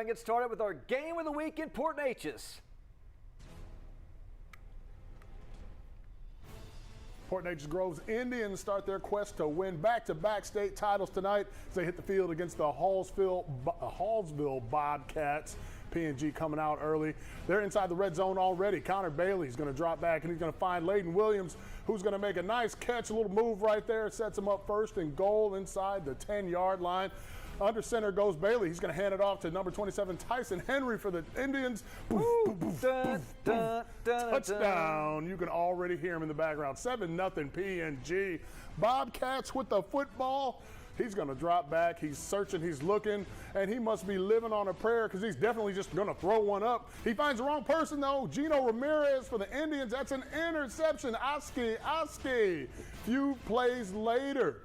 And get started with our game of the week in Port Neches. Port Neches-Groves Indians start their quest to win back-to-back state titles tonight as they hit the field against the Hallsville Bobcats. P&G coming out early. They're inside the red zone already. Connor Bailey's going to drop back, and he's going to find Layden Williams, who's going to make a nice catch, a little move right there, sets him up first and goal inside the 10-yard line. Under center goes Bailey. He's going to hand it off to number 27, Tyson Henry for the Indians. Touchdown. You can already hear him in the background. 7-0 P&G. Bobcats with the football. He's going to drop back. He's searching. He's looking. And he must be living on a prayer because he's definitely just going to throw one up. He finds the wrong person, though. Gino Ramirez for the Indians. That's an interception. Oski. Few plays later.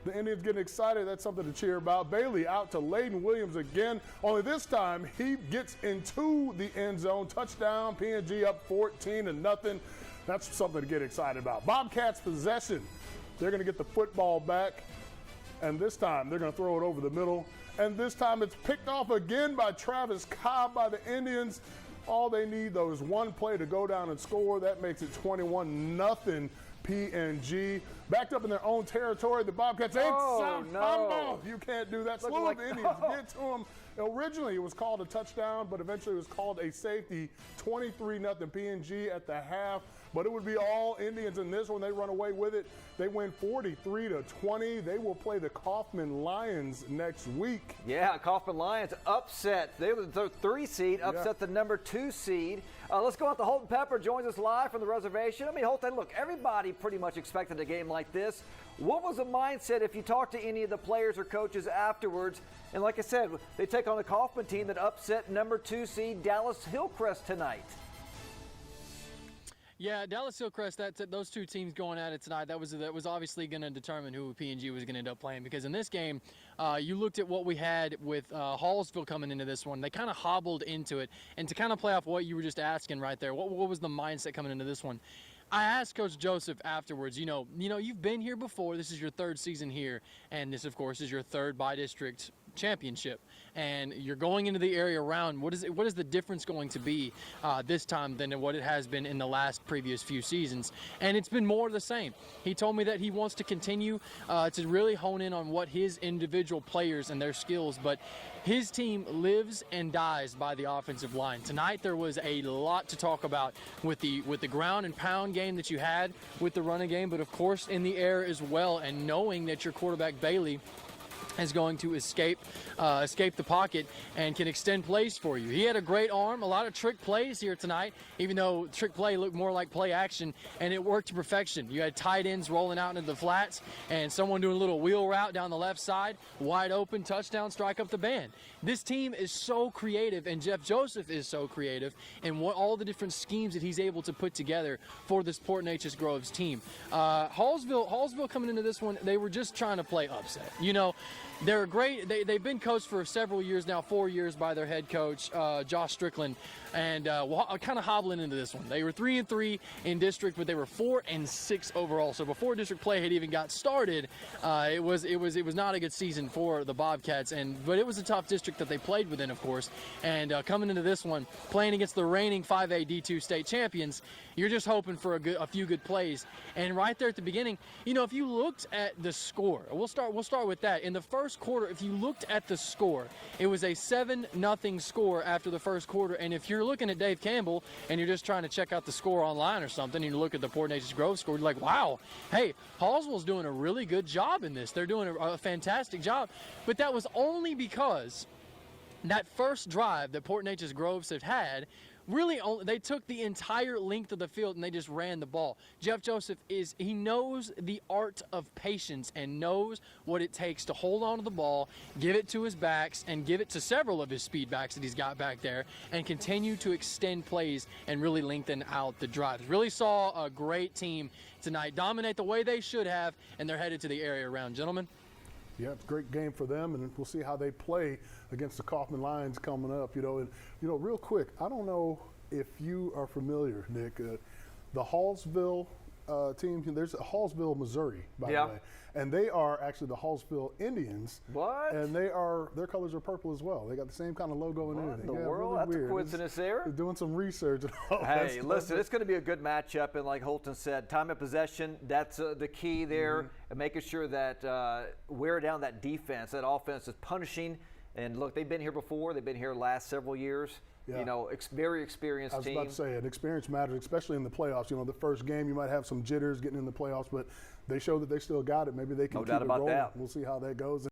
The Indians getting excited. That's something to cheer about. Bailey out to Layden Williams again. Only this time, he gets into the end zone. Touchdown. P&G up 14-0. That's something to get excited about. Bobcats possession. They're going to get the football back. And this time, they're going to throw it over the middle. And this time, it's picked off again by Travis Cobb by the Indians. All they need, though, is one play to go down and score. That makes it 21-0 P&G. Backed up in their own territory. The Bobcats You can't do that. Slow the Indians. Get to them. Originally, it was called a touchdown, but eventually it was called a safety. 23-0 P&G at the half. But it would be all Indians in this one. They run away with it. They win 43-20. They will play the Kaufman Lions next week. Yeah, Kaufman Lions upset. They were the 3 seed, upset the number 2 seed. Let's go out to Holton Pepper. Joins us live from the reservation. I mean, Holton, look, everybody pretty much expected a game like this. What was the mindset if you talked to any of the players or coaches afterwards? And like I said, they take on the Kaufman team that upset number 2 seed Dallas Hillcrest tonight. Yeah, Dallas Hillcrest, those two teams going at it tonight, that was obviously going to determine who P&G was going to end up playing, because in this game, you looked at what we had with Hallsville coming into this one. They kind of hobbled into it. And to kind of play off what you were just asking right there, what was the mindset coming into this one? I asked Coach Joseph afterwards, you know, you've been here before. This is your 3rd season here, and this, of course, is your 3rd by-district championship, and you're going into the area around. What is the difference going to be this time than what it has been in the last previous few seasons? And it's been more of the same. He told me that he wants to continue to really hone in on what his individual players and their skills, but his team lives and dies by the offensive line. Tonight there was a lot to talk about with the ground and pound game that you had with the running game, but of course in the air as well, and knowing that your quarterback Bailey is going to escape the pocket and can extend plays for you. He had a great arm, a lot of trick plays here tonight, even though trick play looked more like play action, and it worked to perfection. You had tight ends rolling out into the flats and someone doing a little wheel route down the left side, wide open, touchdown, strike up the band. This team is so creative, and Jeff Joseph is so creative in what all the different schemes that he's able to put together for this Port Neches-Groves team. Hallsville coming into this one, they were just trying to play upset. You know, they're great. They've been coached for several years now, 4 years by their head coach, Josh Strickland, and kind of hobbling into this one. They were 3-3 in district, but they were 4-6 overall. So before district play had even got started, it was not a good season for the Bobcats, but it was a tough district that they played within, of course. And coming into this one, playing against the reigning 5A D2 state champions, you're just hoping for a few good plays. And right there at the beginning, you know, if you looked at the score, we'll start with that. In the first quarter, if you looked at the score, it was a 7-0 score after the first quarter. And if you're looking at Dave Campbell and you're just trying to check out the score online or something, and you look at the Port Neches-Groves score, you're like, wow, hey, Hallsville's doing a really good job in this. They're doing a fantastic job. But that was only because that first drive that Port Neches-Groves had really they took the entire length of the field and they just ran the ball. Jeff Joseph he knows the art of patience and knows what it takes to hold on to the ball, give it to his backs, and give it to several of his speed backs that he's got back there, and continue to extend plays and really lengthen out the drives. Really saw a great team tonight dominate the way they should have, and they're headed to the area around. Gentlemen? Yeah, it's a great game for them, and we'll see how they play against the Kaufman Lions coming up. And real quick, I don't know if you are familiar, Nick. The Hallsville team. There's Hallsville, Missouri, by Yeah. the way, and they are actually the Hallsville Indians. What? And their colors are purple as well. They got the same kind of logo and What everything. in the Yeah, world? really That's weird. a coincidence there. They're doing some research and all that Hey, stuff. listen, it's going to be a good matchup, and like Holton said, time of possession, that's the key there, and making sure that wear down that defense, that offense is punishing. And look, they've been here before. They've been here last several years. Yeah. You know, very experienced I was team. about to say, an experience matters, especially in the playoffs. You know, the first game you might have some jitters getting in the playoffs, but they show that they still got it. Maybe they can No keep doubt it about rolling. that. We'll see how that goes.